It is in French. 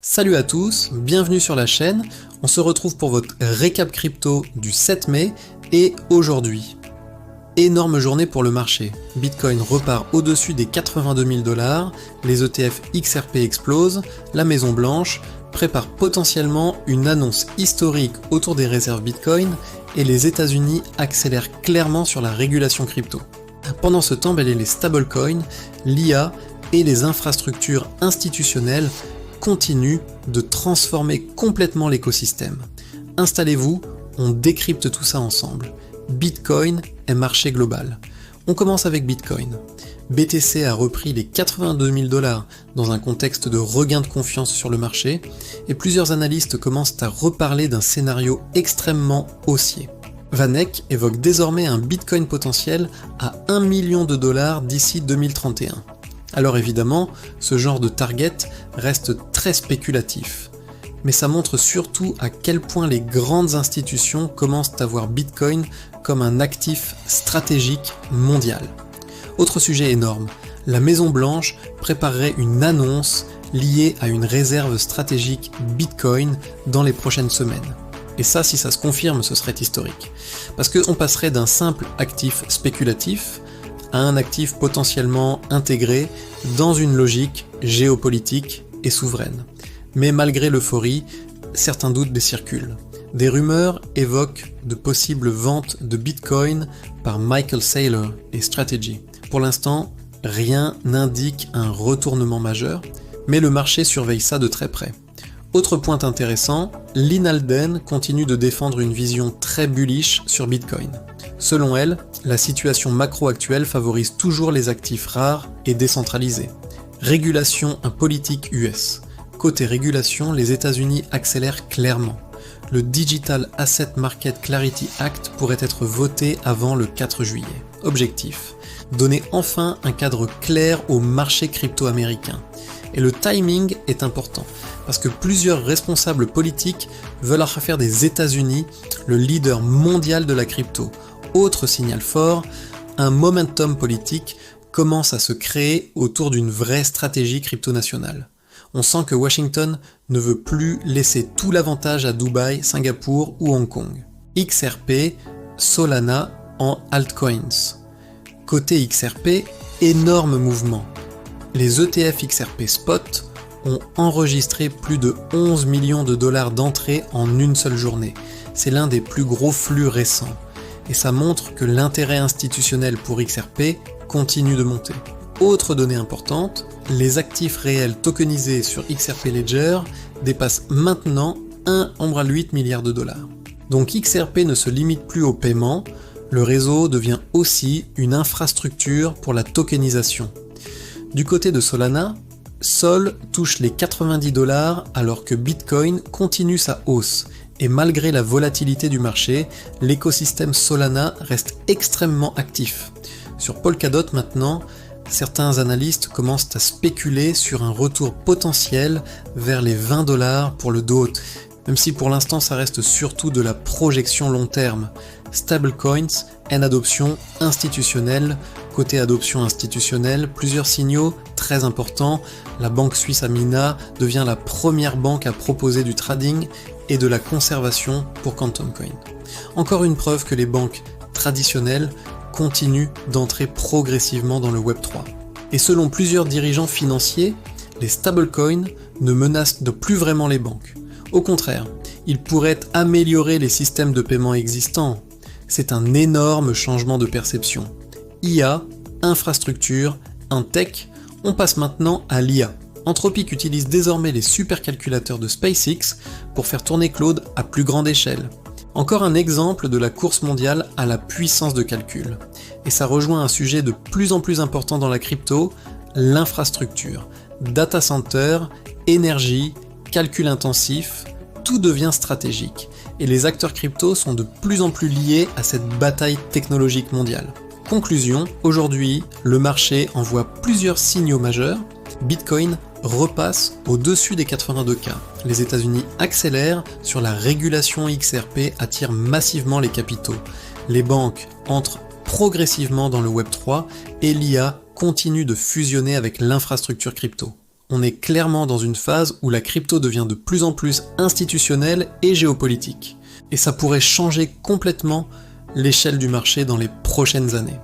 Salut à tous, bienvenue sur la chaîne, on se retrouve pour votre récap crypto du 7 mai et aujourd'hui. Énorme journée pour le marché, Bitcoin repart au-dessus des 82 000 $, les ETF XRP explosent, la Maison Blanche prépare potentiellement une annonce historique autour des réserves Bitcoin et les États-Unis accélèrent clairement sur la régulation crypto. Pendant ce temps, les stablecoins, l'IA et les infrastructures institutionnelles continuent de transformer complètement l'écosystème. Installez-vous, on décrypte tout ça ensemble. Bitcoin est marché global. On commence avec Bitcoin. BTC a repris les 82 000 $ dans un contexte de regain de confiance sur le marché, et plusieurs analystes commencent à reparler d'un scénario extrêmement haussier. Vanek évoque désormais un Bitcoin potentiel à 1 million de $ d'ici 2031. Alors évidemment, ce genre de target reste très spéculatif, mais ça montre surtout à quel point les grandes institutions commencent à voir Bitcoin comme un actif stratégique mondial. Autre sujet énorme, la Maison Blanche préparerait une annonce liée à une réserve stratégique Bitcoin dans les prochaines semaines. Et ça, si ça se confirme, ce serait historique. Parce qu'on passerait d'un simple actif spéculatif à un actif potentiellement intégré dans une logique géopolitique et souveraine. Mais malgré l'euphorie, certains doutes circulent. Des rumeurs évoquent de possibles ventes de Bitcoin par Michael Saylor et Strategy. Pour l'instant, rien n'indique un retournement majeur, mais le marché surveille ça de très près. Autre point intéressant, Lyn Alden continue de défendre une vision très bullish sur Bitcoin. Selon elle, la situation macro actuelle favorise toujours les actifs rares et décentralisés. Régulation politique US. Côté régulation, les États-Unis accélèrent clairement. Le Digital Asset Market Clarity Act pourrait être voté avant le 4 juillet. Objectif: donner enfin un cadre clair au marché crypto-américain. Et le timing est important, parce que plusieurs responsables politiques veulent faire des États-Unis le leader mondial de la crypto. Autre signal fort, un momentum politique commence à se créer autour d'une vraie stratégie crypto-nationale. On sent que Washington ne veut plus laisser tout l'avantage à Dubaï, Singapour ou Hong Kong. XRP, Solana en altcoins. Côté XRP, énorme mouvement. Les ETF XRP Spot ont enregistré plus de 11 millions de $ d'entrées en une seule journée. C'est l'un des plus gros flux récents. Et ça montre que l'intérêt institutionnel pour XRP continue de monter. Autre donnée importante, les actifs réels tokenisés sur XRP Ledger dépassent maintenant 1,8 milliard de $. Donc XRP ne se limite plus au paiement, le réseau devient aussi une infrastructure pour la tokenisation. Du côté de Solana, Sol touche les 90 $ alors que Bitcoin continue sa hausse. Et malgré la volatilité du marché, l'écosystème Solana reste extrêmement actif. Sur Polkadot maintenant, certains analystes commencent à spéculer sur un retour potentiel vers les 20 $ pour le DOT, même si pour l'instant ça reste surtout de la projection long terme. Stablecoins en adoption institutionnelle. Côté adoption institutionnelle, plusieurs signaux très importants. La banque suisse Amina devient la première banque à proposer du trading et de la conservation pour Quantum Coin. Encore une preuve que les banques traditionnelles continuent d'entrer progressivement dans le Web3. Et selon plusieurs dirigeants financiers, les stablecoins ne menacent plus vraiment les banques. Au contraire, ils pourraient améliorer les systèmes de paiement existants. C'est un énorme changement de perception. IA, infrastructure, tech, on passe maintenant à l'IA. Anthropic utilise désormais les supercalculateurs de SpaceX pour faire tourner Claude à plus grande échelle. Encore un exemple de la course mondiale à la puissance de calcul. Et ça rejoint un sujet de plus en plus important dans la crypto, l'infrastructure. Data center, énergie, calcul intensif, tout devient stratégique. Et les acteurs crypto sont de plus en plus liés à cette bataille technologique mondiale. Conclusion, aujourd'hui, le marché envoie plusieurs signaux majeurs. Bitcoin repasse au-dessus des 82K. Les États-Unis accélèrent sur la régulation XRP, attire massivement les capitaux. Les banques entrent progressivement dans le Web3 et l'IA continue de fusionner avec l'infrastructure crypto. on est clairement dans une phase où la crypto devient de plus en plus institutionnelle et géopolitique. Et ça pourrait changer complètement l'échelle du marché dans les prochaines années.